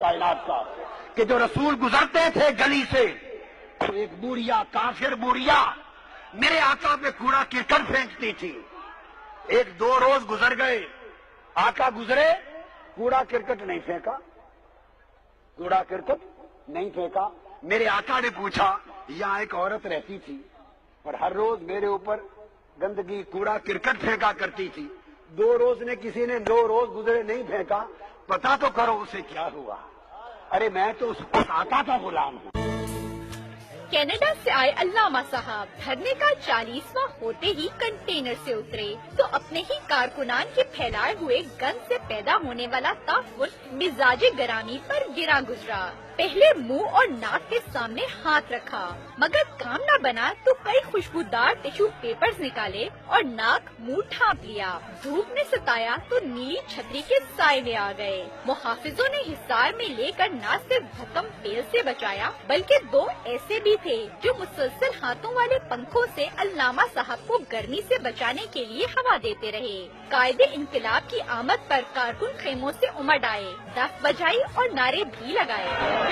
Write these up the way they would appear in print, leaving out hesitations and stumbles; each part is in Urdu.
کائنات کا کہ جو رسول گزرتے تھے گلی سے تو ایک بوڑھیا کافر بوڑھیا میرے آقا پہ کوڑا کرکٹ پھینکتی تھی. ایک دو روز گزر گئے, آقا گزرے, کوڑا کرکٹ نہیں پھینکا, کوڑا کرکٹ نہیں پھینکا. میرے آقا نے پوچھا, یہاں ایک عورت رہتی تھی اور ہر روز میرے اوپر گندگی کوڑا کرکٹ پھینکا کرتی تھی, 2 روز نے کسی نے 2 روز گزرے نہیں پھینکا, پتا تو کرو اسے کیا ہوا. ارے میں تو اس آقا کا غلام ہوں. کینیڈا سے آئے علامہ صاحب دھرنے کا 40واں ہوتے ہی کنٹینر سے اترے تو اپنے ہی کارکنان کے پھیلائے ہوئے گند سے پیدا ہونے والا تعفن مزاج گرامی پر گرا گزرا. پہلے منہ اور ناک کے سامنے ہاتھ رکھا, مگر کام نہ بنا تو کئی خوشبودار ٹشو پیپرز نکالے اور ناک منہ ڈھانپ لیا. دھوپ نے ستایا تو نیلی چھتری کے سائے میں آ گئے. محافظوں نے حصار میں لے کر نہ صرف بھکم پیل سے بچایا بلکہ 2 ایسے بھی تھے جو مسلسل ہاتھوں والے پنکھوں سے علامہ صاحب کو گرمی سے بچانے کے لیے ہوا دیتے رہے. قائد انقلاب کی آمد پر کارکن خیموں سے امڑ آئے, دف بجائی اور نعرے بھی لگائے.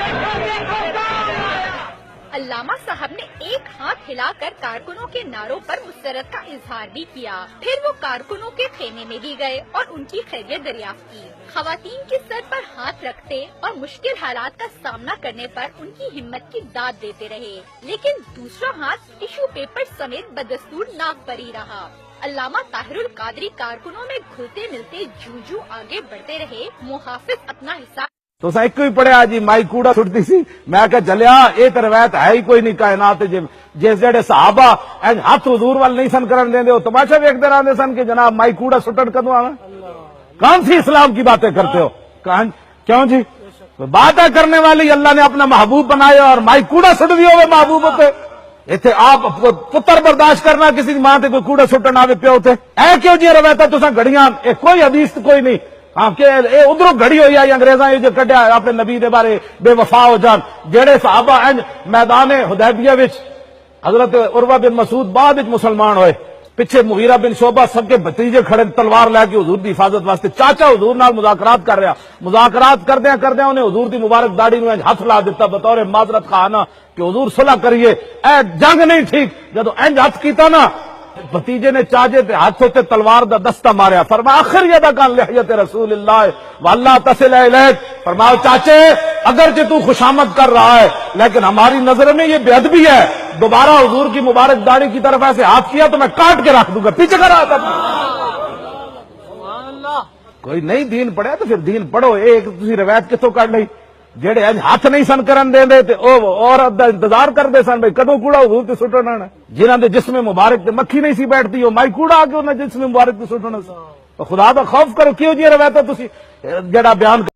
علامہ صاحب نے ایک ہاتھ ہلا کر کارکنوں کے نعروں پر مسرت کا اظہار بھی کیا. پھر وہ کارکنوں کے خیمے میں بھی گئے اور ان کی خیریت دریافت کی. خواتین کے سر پر ہاتھ رکھتے اور مشکل حالات کا سامنا کرنے پر ان کی ہمت کی داد دیتے رہے, لیکن دوسرا ہاتھ ٹشو پیپر سمیت بدستور ناک پر ہی رہا. علامہ طاہر القادری کارکنوں میں گھلتے ملتے جوں آگے بڑھتے رہے. محافظ اپنا حصہ تو ایک ہی پڑھیا جی مائی کوڑا سٹتی سی. میں کہ چلیا یہ تو روایت ہے ہی کوئی نہیں کائنات جس جڑے صحابہ ہاتھ حضور وال نہیں سن کرن دیں, وہ تماشا ویکھتے رہتے سن کہ جناب مائی کوڑا سٹن کدو آنا. کون سی اسلام کی باتیں کرتے ہو؟ کیوں جی باتیں کرنے والی اللہ نے اپنا محبوب بنایا اور مائی کوڑا سٹ دی ہوئے محبوب ہوتے. اتنے آپ پتر برداشت کرنا کسی ماں تے کوئی کوڑا سٹن آوے پیو تے اے کیوں جی روایت تساں گھڑیاں کوئی حدیث کوئی نہیں. ہاں کہ ادھروں گھڑی ہوئی آئی انگریزاں جو کڈیا اپنے نبی دے بارے بے وفا ہو جان. جڑے صحابہ میدان حدیبیہ وچ حضرت عروہ بن مسعود بعد وچ مسلمان ہوئے, پیچھے مغیرہ بن شعبہ سب کے بھتیجے کھڑے تلوار لے کے حضور دی حفاظت واسطے. چاچا حضور نال مذاکرات کر رہا, مذاکرات کردیاں انہیں حضور دی مبارک داڑھی نو ہاتھ لا دیتا بطور معذرت خواہاں کہ حضور صلح کریے, اے جنگ نہیں ٹھیک. جدو انج ہاتھ کیتا نا بھتیجے نے چاچے تے ہاتھوں تے تلوار دا دستہ ماریا. فرمایا آخر یدا کان لحیت رسول اللہ واللہ تصل الیک. فرمایا چاچے اگرچہ تو خوشامد کر رہا ہے لیکن ہماری نظر میں یہ بے ادبی ہے, دوبارہ حضور کی مبارک داڑھی کی طرف ایسے ہاتھ کیا تو میں کاٹ کے رکھ دوں گا. پیچھے کر رہا تھا. کوئی نہیں دین پڑھیا تو پھر دین پڑھو. ایک تسی روایت کتوں کٹ لئی جڑے ہاتھ نہیں سن کرن دے تے او عورت دا انتظار کردے سن بھئی کدوں کوڑا حضور تے سٹنا ہے. جنہاں دے جسم مبارک تے مکھی نہیں سی بیٹھتی وہ مائی کوڑا آ کے انہاں جسم مبارک تے سٹنا. تو خدا دا خوف کرو, کیوں جی روایت تسی جڑا بیان